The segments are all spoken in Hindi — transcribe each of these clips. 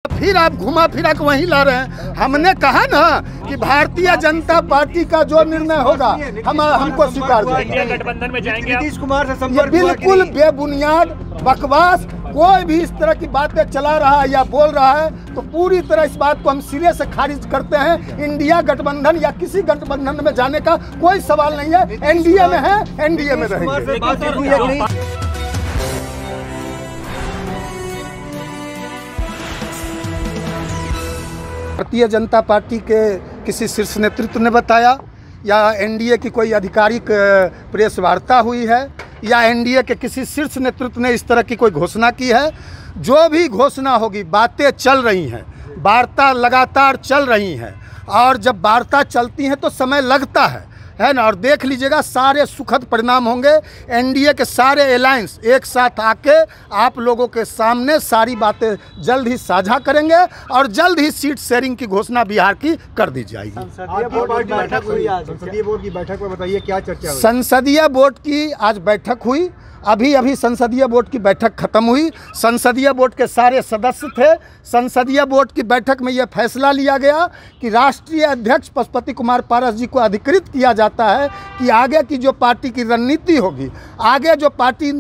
फिर आप घुमा फिरा के वहीं ला रहे हैं। हमने कहा ना कि भारतीय जनता पार्टी का जो निर्णय होगा हमको स्वीकार इंडिया गठबंधन में जाएंगे। नीतीश कुमार से संपर्क बिल्कुल बेबुनियाद बकवास। कोई भी इस तरह की बातें चला रहा है या बोल रहा है तो पूरी तरह इस बात को हम सिरे से खारिज करते हैं। इंडिया गठबंधन या किसी गठबंधन में जाने का कोई सवाल नहीं है। एनडीए में है, एनडीए में रहेंगे। भारतीय जनता पार्टी के किसी शीर्ष नेतृत्व ने बताया या एनडीए की कोई आधिकारिक प्रेस वार्ता हुई है या एनडीए के किसी शीर्ष नेतृत्व ने इस तरह की कोई घोषणा की है। जो भी घोषणा होगी, बातें चल रही हैं, वार्ता लगातार चल रही हैं और जब वार्ता चलती हैं तो समय लगता है ना। और देख लीजिएगा सारे सुखद परिणाम होंगे। एनडीए के सारे अलायंस एक साथ आके आप लोगों के सामने सारी बातें जल्द ही साझा करेंगे और जल्द ही सीट शेयरिंग की घोषणा बिहार की कर दी जाएगी। संसदीय बोर्ड की बैठक में बताइए क्या चर्चा हुई? संसदीय बोर्ड की आज बैठक हुई। अभी संसदीय बोर्ड की बैठक खत्म हुई। संसदीय बोर्ड के सारे सदस्य थे। संसदीय बोर्ड की बैठक में यह फैसला लिया गया कि राष्ट्रीय अध्यक्ष पशुपति कुमार पारस जी को अधिकृत किया जाता है कि आगे की जो पार्टी की रणनीति होगी, आगे जो पार्टी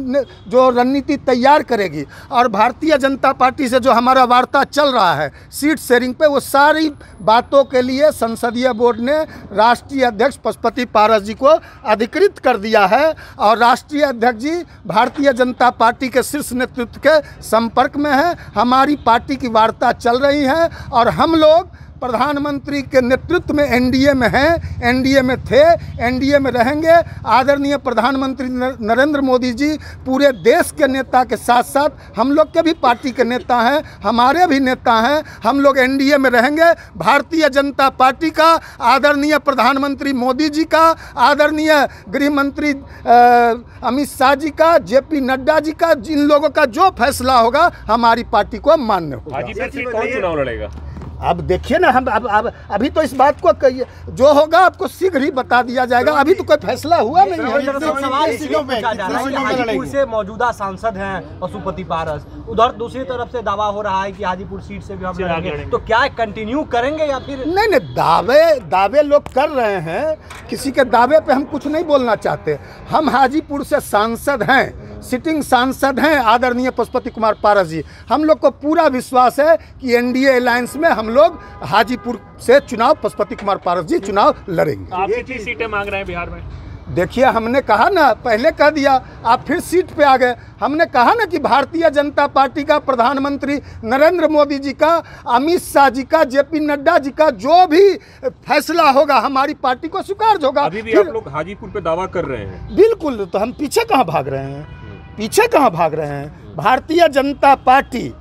जो रणनीति तैयार करेगी और भारतीय जनता पार्टी से जो हमारा वार्ता चल रहा है सीट शेयरिंग पे, वो सारी बातों के लिए संसदीय बोर्ड ने राष्ट्रीय अध्यक्ष पशुपति पारस जी को अधिकृत कर दिया है। और राष्ट्रीय अध्यक्ष जी भारतीय जनता पार्टी के शीर्ष नेतृत्व के संपर्क में है। हमारी पार्टी की वार्ता चल रही है और हम लोग प्रधानमंत्री के नेतृत्व में एनडीए में हैं, एनडीए में थे, एनडीए में रहेंगे। आदरणीय प्रधानमंत्री नरेंद्र मोदी जी पूरे देश के नेता के साथ साथ हम लोग के भी पार्टी के नेता हैं, हमारे भी नेता हैं। हम लोग एनडीए में रहेंगे। भारतीय जनता पार्टी का, आदरणीय प्रधानमंत्री मोदी जी का, आदरणीय गृह मंत्री अमित शाह जी का, जेपी नड्डा जी का, जिन लोगों का जो फैसला होगा हमारी पार्टी को मान्य होगा। कौन चुनाव लड़ेगा? अब देखिए ना, हम अब अभी तो इस बात को जो होगा आपको शीघ्र ही बता दिया जाएगा। अभी तो कोई फैसला हुआ नहीं है। हाजीपुर से मौजूदा सांसद हैं पशुपति पारस, उधर दूसरी तरफ से दावा हो रहा है कि हाजीपुर सीट से भी हम लड़ेंगे, तो क्या कंटिन्यू करेंगे या फिर नहीं? दावे लोग कर रहे हैं। किसी के दावे पे हम कुछ नहीं बोलना चाहते। हम हाजीपुर से सांसद हैं, सिटिंग सांसद हैं आदरणीय पशुपति कुमार पारस जी। हम लोग को पूरा विश्वास है कि एनडीए अलायंस में हम लोग हाजीपुर से चुनाव पशुपति कुमार पारस जी चुनाव लड़ेंगे। आप कितनी सीटें मांग रहे हैं बिहार में? देखिए, हमने कहा ना, पहले कह दिया, आप फिर सीट पे आ गए। हमने कहा ना कि भारतीय जनता पार्टी का, प्रधानमंत्री नरेंद्र मोदी जी का, अमित शाह जी का, जेपी नड्डा जी का जो भी फैसला होगा हमारी पार्टी को स्वीकार होगा। अभी भी आप लोग हाजीपुर पे दावा कर रहे हैं? बिल्कुल। तो हम पीछे कहाँ भाग रहे हैं? पीछे कहाँ भाग रहे हैं? भारतीय जनता पार्टी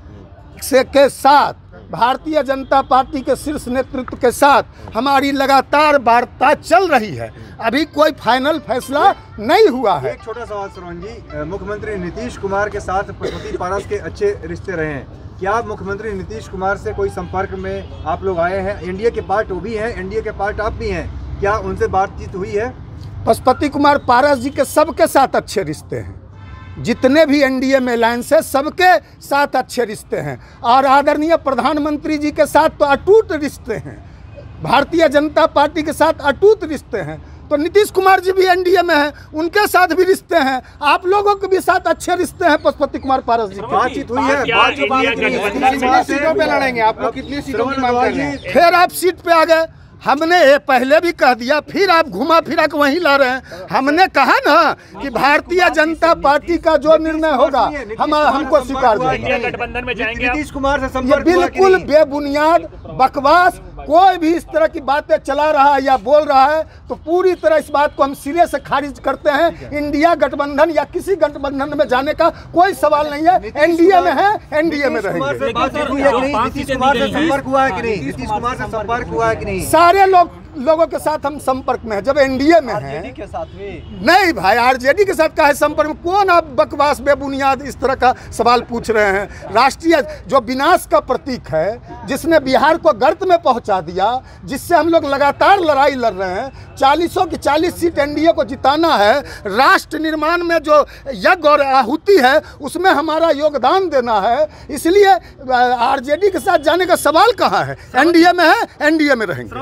से के साथ, भारतीय जनता पार्टी के शीर्ष नेतृत्व के साथ हमारी लगातार वार्ता चल रही है। अभी कोई फाइनल फैसला नहीं हुआ है। एक छोटा सवाल श्रवण जी, मुख्यमंत्री नीतीश कुमार के साथ पशुपति पारस के अच्छे रिश्ते रहे हैं। क्या आप मुख्यमंत्री नीतीश कुमार से कोई संपर्क में आप लोग आए हैं? एनडीए के पार्ट वो भी हैं, एनडीए के पार्ट आप भी हैं, क्या उनसे बातचीत हुई है? पशुपति कुमार पारस जी के सबके साथ अच्छे रिश्ते हैं। जितने भी एनडीए में अलायंस है सबके साथ अच्छे रिश्ते हैं और आदरणीय प्रधानमंत्री जी के साथ तो अटूट रिश्ते हैं। भारतीय जनता पार्टी के साथ अटूट रिश्ते हैं। तो नीतीश कुमार जी भी एनडीए में हैं, उनके साथ भी रिश्ते हैं। आप लोगों के भी साथ अच्छे रिश्ते हैं पशुपति कुमार पारस जी। बातचीत हुई है? कितनी सीटों पे लड़ेंगे आप लोग? कितनी सीटों की मांग कर रहे हैं? फिर आप सीट पे आ गए। हमने ये पहले भी कह दिया, फिर आप घुमा फिरा के वहीं ला रहे हैं। हमने कहा ना कि भारतीय जनता पार्टी का जो निर्णय होगा हमको स्वीकार इंडिया गठबंधन में जाएंगे। नीतीश कुमार से ये संपर्क बिल्कुल बेबुनियाद बकवास। कोई भी इस तरह की बातें चला रहा है या बोल रहा है तो पूरी तरह इस बात को हम सिरे से खारिज करते हैं। इंडिया गठबंधन या किसी गठबंधन में जाने का कोई सवाल नहीं है। एनडीए में है, एनडीए में रहेंगे। नीतीश कुमार से संपर्क हुआ है कि नहीं? नीतीश कुमार से संपर्क हुआ है कि नहीं? सारे लोग लोगों के साथ हम संपर्क में हैं, जब एनडीए में हैं। आरजेडी के साथ भी नहीं भाई, आरजेडी के साथ काहे संपर्क में? कौन आप बकवास बेबुनियाद इस तरह का सवाल पूछ रहे हैं? राष्ट्रीय जो विनाश का प्रतीक है, जिसने बिहार को गर्त में पहुंचा दिया, जिससे हम लोग लगातार लड़ाई लड़ रहे हैं, 40 की 40 सीट एनडीए को जिताना है, राष्ट्र निर्माण में जो यज्ञ और आहुति है उसमें हमारा योगदान देना है, इसलिए आरजेडी के साथ जाने का सवाल कहाँ है? एनडीए में है, एनडीए में रहेंगे।